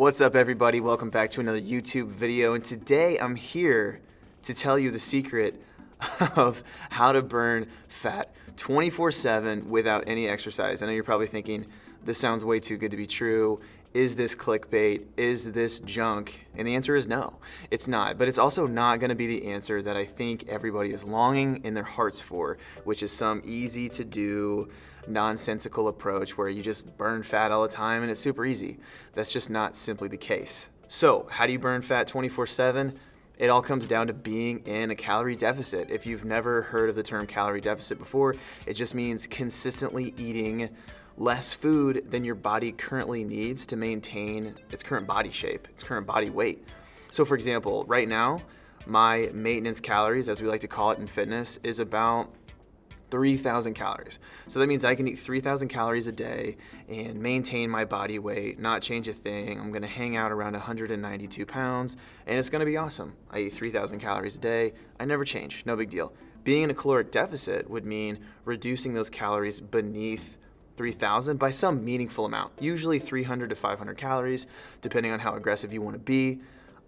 What's up, everybody? Welcome back to another YouTube video, and today I'm here to tell you the secret of how to burn fat 24/7 without any exercise. I know you're probably thinking, this sounds way too good to be true. Is this clickbait? Is this junk? And the answer is no, it's not. But it's also not gonna be the answer that I think everybody is longing in their hearts for, which is some easy to do, nonsensical approach where you just burn fat all the time and it's super easy. That's just not simply the case. So how do you burn fat 24/7? It all comes down to being in a calorie deficit. If you've never heard of the term calorie deficit before, it just means consistently eating less food than your body currently needs to maintain its current body shape, its current body weight. So for example, right now, my maintenance calories, as we like to call it in fitness, is about 3,000 calories. So that means I can eat 3,000 calories a day and maintain my body weight, not change a thing. I'm gonna hang out around 192 pounds, and it's gonna be awesome. I eat 3,000 calories a day. I never change, no big deal. Being in a caloric deficit would mean reducing those calories beneath 3,000 by some meaningful amount, usually 300 to 500 calories, depending on how aggressive you wanna be.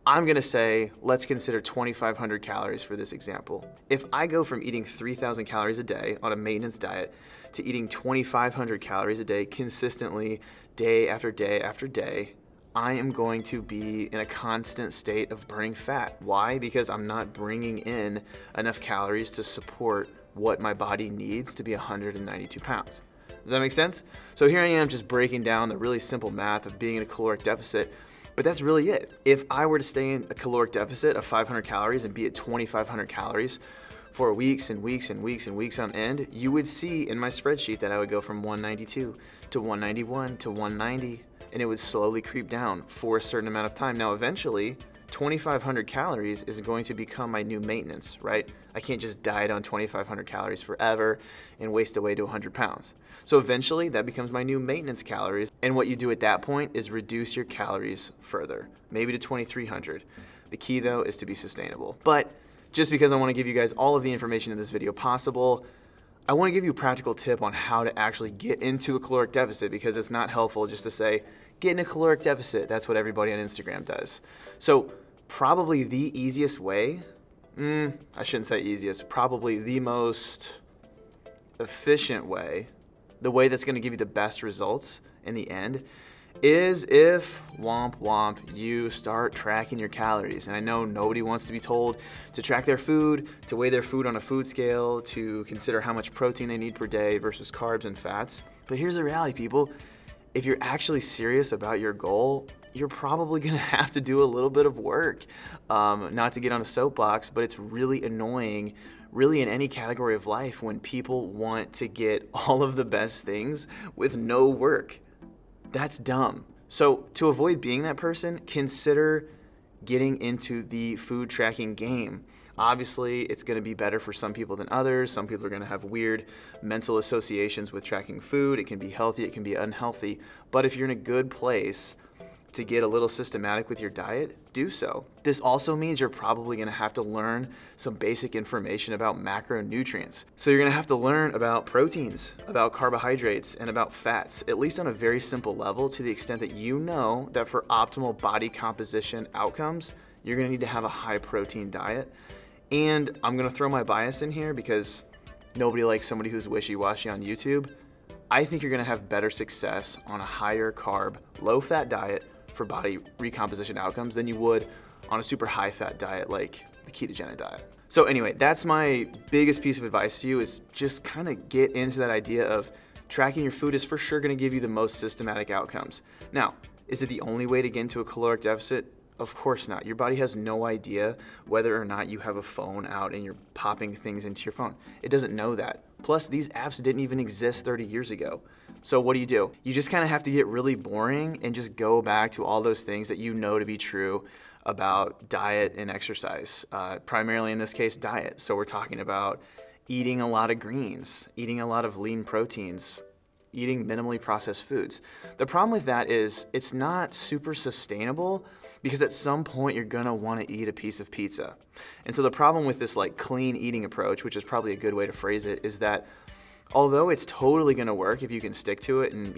I'm gonna say, let's consider 2,500 calories for this example. If I go from eating 3,000 calories a day on a maintenance diet to eating 2,500 calories a day consistently, day after day after day, I am going to be in a constant state of burning fat. Why? Because I'm not bringing in enough calories to support what my body needs to be 192 pounds. Does that make sense? So here I am just breaking down the really simple math of being in a caloric deficit, but that's really it. If I were to stay in a caloric deficit of 500 calories and be at 2,500 calories for weeks and weeks and weeks and weeks on end, you would see in my spreadsheet that I would go from 192 to 191 to 190, and it would slowly creep down for a certain amount of time. Now, eventually, 2,500 calories is going to become my new maintenance, right? I can't just diet on 2,500 calories forever and waste away to 100 pounds. So eventually that becomes my new maintenance calories. And what you do at that point is reduce your calories further, maybe to 2,300. The key though is to be sustainable. But just because I wanna give you guys all of the information in this video possible, I wanna give you a practical tip on how to actually get into a caloric deficit, because it's not helpful just to say, get in a caloric deficit. That's what everybody on Instagram does. So probably the easiest way, I shouldn't say easiest, probably the most efficient way, the way that's gonna give you the best results in the end, is if, womp womp, you start tracking your calories. And I know nobody wants to be told to track their food, to weigh their food on a food scale, to consider how much protein they need per day versus carbs and fats. But here's the reality, people. If you're actually serious about your goal, you're probably gonna have to do a little bit of work. Not to get on a soapbox, but it's really annoying, really in any category of life, when people want to get all of the best things with no work. That's dumb. So to avoid being that person, consider getting into the food tracking game. Obviously, it's gonna be better for some people than others. Some people are gonna have weird mental associations with tracking food. It can be healthy, it can be unhealthy. But if you're in a good place to get a little systematic with your diet, do so. This also means you're probably gonna have to learn some basic information about macronutrients. So you're gonna have to learn about proteins, about carbohydrates, and about fats, at least on a very simple level, to the extent that you know that for optimal body composition outcomes, you're gonna need to have a high protein diet. And I'm gonna throw my bias in here because nobody likes somebody who's wishy-washy on YouTube. I think you're gonna have better success on a higher carb, low fat diet for body recomposition outcomes than you would on a super high fat diet like the ketogenic diet. So anyway, that's my biggest piece of advice to you, is just kind of get into that idea of tracking your food is for sure gonna give you the most systematic outcomes. Now, is it the only way to get into a caloric deficit? Of course not. Your body has no idea whether or not you have a phone out and you're popping things into your phone. It doesn't know that. Plus, these apps didn't even exist 30 years ago. So what do? You just kind of have to get really boring and just go back to all those things that you know to be true about diet and exercise. Primarily in this case, diet. So we're talking about eating a lot of greens, eating a lot of lean proteins, eating minimally processed foods. The problem with that is it's not super sustainable, because at some point you're gonna wanna eat a piece of pizza. And so the problem with this like clean eating approach, which is probably a good way to phrase it, is that although it's totally gonna work if you can stick to it and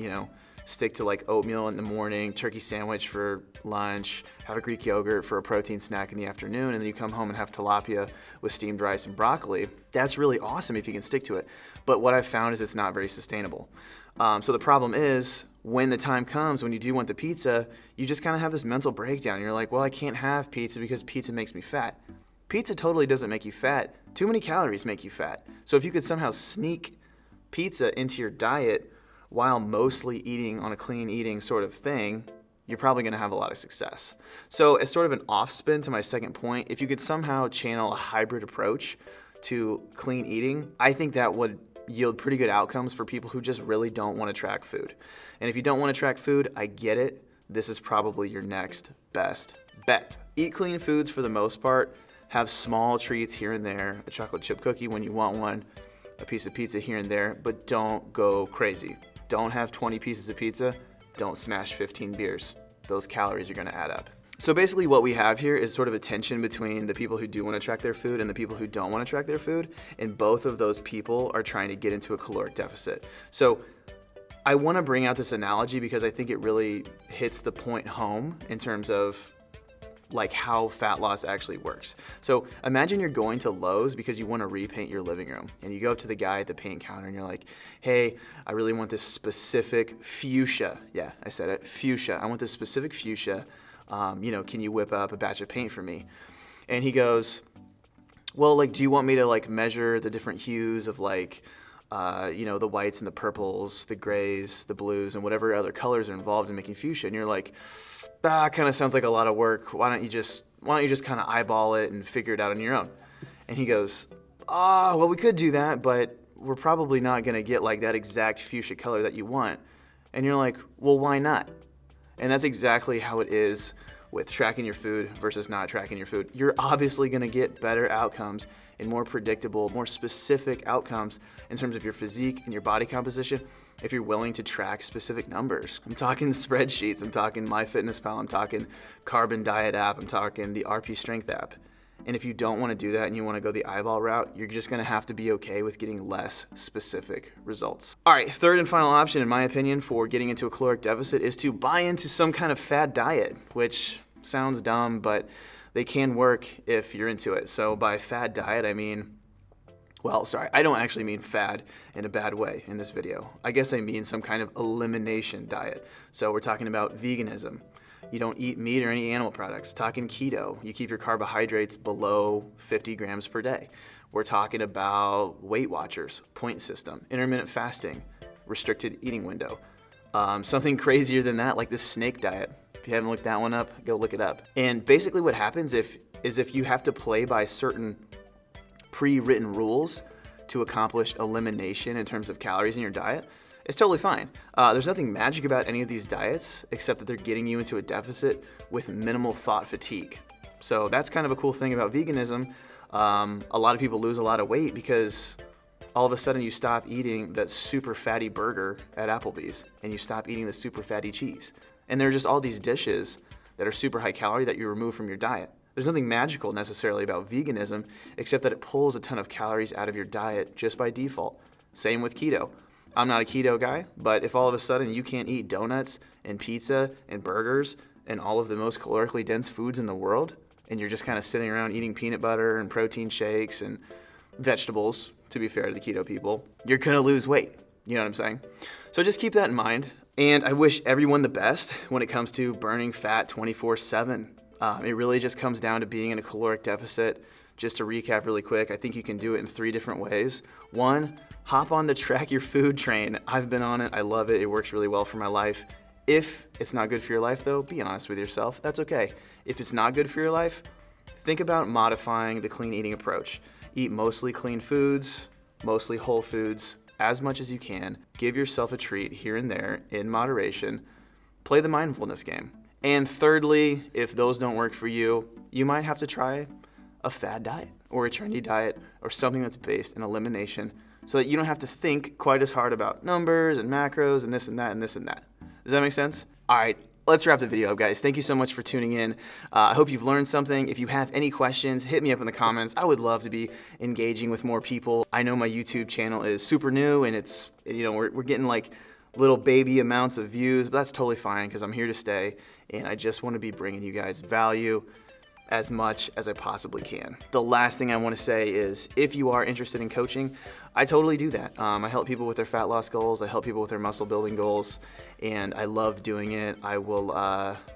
stick to like oatmeal in the morning, turkey sandwich for lunch, have a Greek yogurt for a protein snack in the afternoon, and then you come home and have tilapia with steamed rice and broccoli, that's really awesome if you can stick to it. But what I've found is it's not very sustainable. So the problem is, when the time comes when you do want the pizza, you just kind of have this mental breakdown. You're like, well, I can't have pizza because pizza makes me fat. Pizza totally doesn't make you fat. Too many calories make you fat. So if you could somehow sneak pizza into your diet while mostly eating on a clean eating sort of thing, you're probably gonna have a lot of success. So as sort of an off spin to my second point, if you could somehow channel a hybrid approach to clean eating, I think that would yield pretty good outcomes for people who just really don't want to track food. And if you don't want to track food, I get it. This is probably your next best bet. Eat clean foods for the most part. Have small treats here and there, a chocolate chip cookie when you want one, a piece of pizza here and there, but don't go crazy. Don't have 20 pieces of pizza. Don't smash 15 beers. Those calories are going to add up. So basically what we have here is sort of a tension between the people who do want to track their food and the people who don't want to track their food, and both of those people are trying to get into a caloric deficit. So I want to bring out this analogy because I think it really hits the point home in terms of like how fat loss actually works. So imagine you're going to Lowe's because you want to repaint your living room, and you go up to the guy at the paint counter and you're like, hey, I really want this specific fuchsia. Yeah, I said it, fuchsia. I want this specific fuchsia. Can you whip up a batch of paint for me? And he goes, well, like, do you want me to like measure the different hues of like, the whites and the purples, the grays, the blues, and whatever other colors are involved in making fuchsia? And you're like, that kind of sounds like a lot of work. Why don't you just kind of eyeball it and figure it out on your own? And he goes, well, we could do that, but we're probably not going to get like that exact fuchsia color that you want. And you're like, well, why not? And that's exactly how it is with tracking your food versus not tracking your food. You're obviously going to get better outcomes and more predictable, more specific outcomes in terms of your physique and your body composition if you're willing to track specific numbers. I'm talking spreadsheets, I'm talking MyFitnessPal, I'm talking Carbon Diet app, I'm talking the RP Strength app. And if you don't want to do that and you want to go the eyeball route, you're just going to have to be okay with getting less specific results. All right, third and final option, in my opinion, for getting into a caloric deficit is to buy into some kind of fad diet, which sounds dumb, but they can work if you're into it. So by fad diet, I don't actually mean fad in a bad way in this video. I guess I mean some kind of elimination diet. So we're talking about veganism. You don't eat meat or any animal products. Talking keto, you keep your carbohydrates below 50 grams per day. We're talking about Weight Watchers, point system, intermittent fasting, restricted eating window. Something crazier than that, like the snake diet. If you haven't looked that one up, go look it up. And basically what happens is if you have to play by certain pre-written rules to accomplish elimination in terms of calories in your diet, it's totally fine. There's nothing magic about any of these diets except that they're getting you into a deficit with minimal thought fatigue. So that's kind of a cool thing about veganism. A lot of people lose a lot of weight because all of a sudden you stop eating that super fatty burger at Applebee's and you stop eating the super fatty cheese. And there are just all these dishes that are super high calorie that you remove from your diet. There's nothing magical necessarily about veganism except that it pulls a ton of calories out of your diet just by default. Same with keto. I'm not a keto guy, but if all of a sudden you can't eat donuts and pizza and burgers and all of the most calorically dense foods in the world, and you're just kind of sitting around eating peanut butter and protein shakes and vegetables, to be fair to the keto people, you're gonna lose weight. You know what I'm saying? So just keep that in mind. And I wish everyone the best when it comes to burning fat 24/7. It really just comes down to being in a caloric deficit. Just to recap really quick, I think you can do it in 3 different ways. 1, hop on the track your food train. I've been on it, I love it, it works really well for my life. If it's not good for your life though, be honest with yourself, that's okay. If it's not good for your life, think about modifying the clean eating approach. Eat mostly clean foods, mostly whole foods, as much as you can. Give yourself a treat here and there in moderation. Play the mindfulness game. And thirdly, if those don't work for you, you might have to try a fad diet or a trendy diet or something that's based in elimination so that you don't have to think quite as hard about numbers and macros and this and that and this and that. Does that make sense? All right, let's wrap the video up, guys. Thank you so much for tuning in. I hope you've learned something. If you have any questions, hit me up in the comments. I would love to be engaging with more people. I know my YouTube channel is super new and it's, we're getting like little baby amounts of views, but that's totally fine because I'm here to stay and I just want to be bringing you guys value as much as I possibly can. The last thing I want to say is if you are interested in coaching, I totally do that. I help people with their fat loss goals, I help people with their muscle building goals, and I love doing it. I will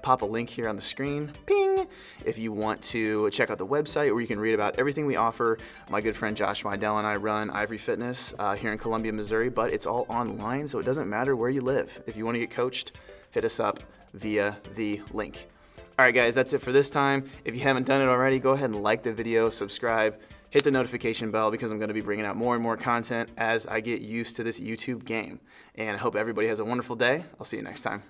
pop a link here on the screen, ping, if you want to check out the website where you can read about everything we offer. My good friend Josh Mydell and I run Ivory Fitness here in Columbia, Missouri, but it's all online, so it doesn't matter where you live. If you want to get coached, hit us up via the link. All right, guys, that's it for this time. If you haven't done it already, go ahead and like the video, subscribe, hit the notification bell because I'm going to be bringing out more and more content as I get used to this YouTube game. And I hope everybody has a wonderful day. I'll see you next time.